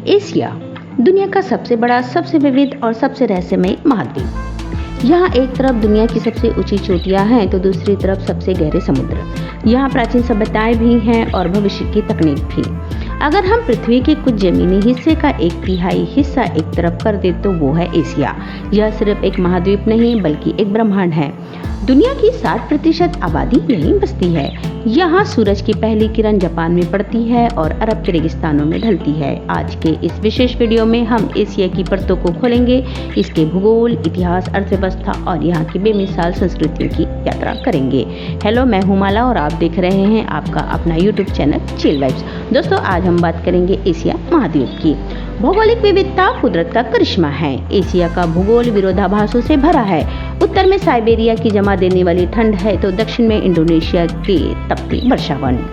Asia दुनिया का सबसे बड़ा, सबसे विविध और सबसे रहस्यमय महाद्वीप। यहाँ एक तरफ दुनिया की सबसे ऊंची चोटियाँ हैं तो दूसरी तरफ सबसे गहरे समुद्र। यहाँ प्राचीन सभ्यताएं भी हैं और भविष्य की तकनीक भी। अगर हम पृथ्वी के कुछ जमीनी हिस्से का 1/3 हिस्सा एक तरफ कर दे तो वो है एशिया। यह सिर्फ एक महाद्वीप नहीं बल्कि एक ब्रह्मांड है। दुनिया की 60% आबादी यहीं बसती है। यहाँ सूरज की पहली किरण जापान में पड़ती है और अरब के रेगिस्तानों में ढलती है। आज के इस विशेष वीडियो में हम एशिया की परतों को खोलेंगे, इसके भूगोल, इतिहास, अर्थव्यवस्था और यहाँ की बेमिसाल संस्कृतियों की यात्रा करेंगे। हेलो, मैं हूँ माला और आप देख रहे हैं आपका अपना यूट्यूब चैनल चिल वाइब्स। दोस्तों, आज हम बात करेंगे एशिया महाद्वीप की। भौगोलिक विविधता कुदरत का करिश्मा है। एशिया का भूगोल विरोधाभासों से भरा है। उत्तर में साइबेरिया की जमा देने वाली ठंड है तो दक्षिण में इंडोनेशिया के तपती वर्षावन।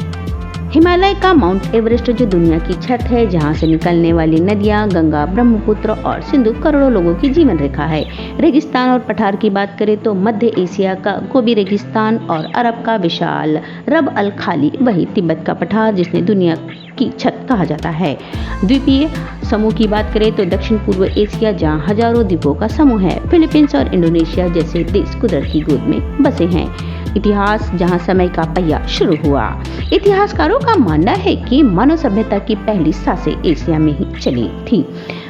हिमालय का माउंट एवरेस्ट जो दुनिया की छत है, जहां से निकलने वाली नदियां गंगा, ब्रह्मपुत्र और सिंधु करोड़ों लोगों की जीवन रेखा है। रेगिस्तान और पठार की बात करें तो मध्य एशिया का गोबी रेगिस्तान और अरब का विशाल रब अल खाली, वही तिब्बत का पठार जिसने दुनिया की छत कहा जाता है। द्वीपीय समूह की बात करें तो दक्षिण पूर्व एशिया जहां हजारों द्वीपों का समूह है। फिलीपींस और इंडोनेशिया जैसे देश कुदरत की गोद में बसे हैं। इतिहास जहां समय का पहिया शुरू हुआ। इतिहासकारों का मानना है कि मानव सभ्यता की पहली सांसें एशिया में ही चली थी।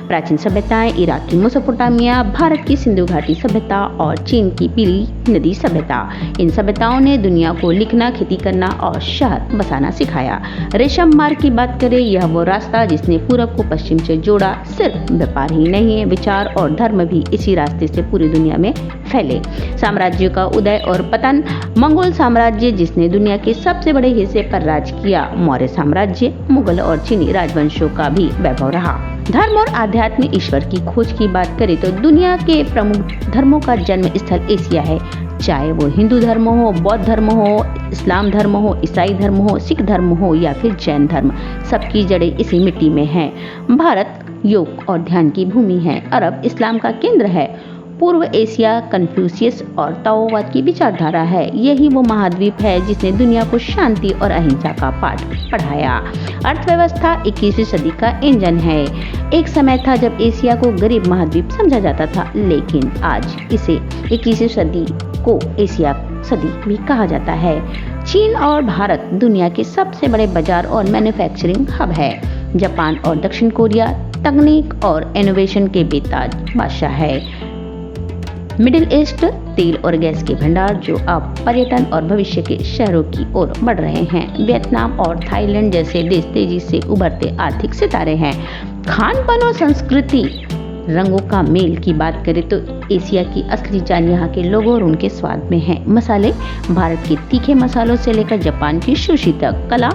प्राचीन सभ्यताएं इराक की मेसोपोटामिया, भारत की सिंधु घाटी सभ्यता और चीन की पीली नदी सभ्यता, इन सभ्यताओं ने दुनिया को लिखना, खेती करना और शहर बसाना सिखाया। रेशम मार्ग की बात करें, यह वो रास्ता जिसने पूरब को पश्चिम से जोड़ा। सिर्फ व्यापार ही नहीं, विचार और धर्म भी इसी रास्ते से पूरी दुनिया में फैले। साम्राज्यों का उदय और पतन, मंगोल साम्राज्य जिसने दुनिया के सबसे बड़े हिस्से पर राज किया, मौर्य साम्राज्य, मुगल और चीनी राजवंशों का भी वैभव रहा। धर्म और आध्यात्म ईश्वर की खोज की बात करें तो दुनिया के प्रमुख धर्मों का जन्म स्थल एशिया है। चाहे वो हिंदू धर्म हो, बौद्ध धर्म हो, इस्लाम धर्म हो, ईसाई धर्म हो, सिख धर्म हो या फिर जैन धर्म, सबकी जड़ें इसी मिट्टी में हैं। भारत योग और ध्यान की भूमि है। अरब इस्लाम का केंद्र है। पूर्व एशिया कन्फ्यूशियस और ताओवाद की विचारधारा है। यही वो महाद्वीप है जिसने दुनिया को शांति और अहिंसा का पाठ पढ़ाया। अर्थव्यवस्था 21वीं सदी का इंजन है। एक समय था जब एशिया को गरीब महाद्वीप समझा जाता था, लेकिन आज इसे 21वीं सदी को एशिया सदी भी कहा जाता है। चीन और भारत दुनिया के सबसे बड़े बाजार और मैन्युफैक्चरिंग हब है। जापान और दक्षिण कोरिया तकनीक और इनोवेशन के बेताज बादशाह है। मिडिल ईस्ट तेल और गैस के भंडार जो अब पर्यटन और भविष्य के शहरों की ओर बढ़ रहे हैं। वियतनाम और थाईलैंड जैसे देश तेजी से उभरते आर्थिक सितारे हैं। खान पान और संस्कृति, रंगों का मेल की बात करें तो एशिया की असली जान यहाँ के लोगों और उनके स्वाद में है। मसाले, भारत के तीखे मसालों से लेकर जापान की सुशी तक। कला,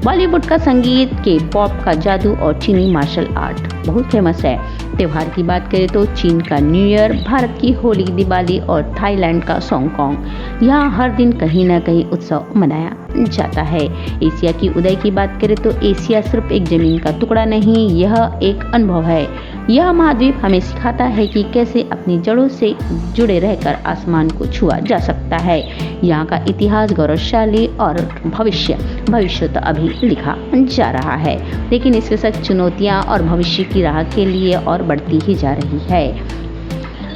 बॉलीवुड का संगीत, के पॉप का जादू और चीनी मार्शल आर्ट बहुत फेमस है। त्योहार की बात करें तो चीन का न्यू ईयर, भारत की होली, दिवाली और थाईलैंड का सॉन्गकॉन्ग। यहाँ हर दिन कहीं ना कहीं उत्सव मनाया जाता है। एशिया की उदय की बात करें तो एशिया सिर्फ एक जमीन का टुकड़ा नहीं, यह एक अनुभव है। यह महाद्वीप हमें सिखाता है कि कैसे अपनी जड़ों से जुड़े रहकर आसमान को छुआ जा सकता है। यहाँ का इतिहास गौरवशाली और भविष्य तो अभी लिखा जा रहा है, लेकिन इसके साथ चुनौतियाँ और भविष्य की राह के लिए और बढ़ती ही जा रही है।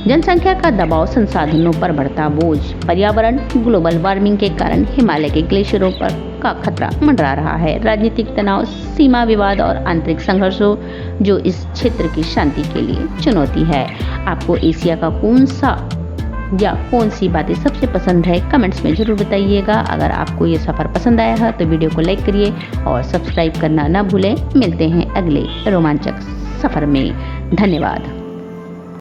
जनसंख्या का दबाव, संसाधनों पर बढ़ता बोझ, पर्यावरण, ग्लोबल वार्मिंग के कारण हिमालय के ग्लेशियरों पर का खतरा मंडरा रहा है। राजनीतिक तनाव, सीमा विवाद और आंतरिक संघर्षों जो इस क्षेत्र की शांति के लिए चुनौती है। आपको एशिया का कौन सी बातें सबसे पसंद है, कमेंट्स में जरूर बताइएगा। अगर आपको ये सफ़र पसंद आया है तो वीडियो को लाइक करिए और सब्सक्राइब करना ना भूलें। मिलते हैं अगले रोमांचक सफ़र में। धन्यवाद।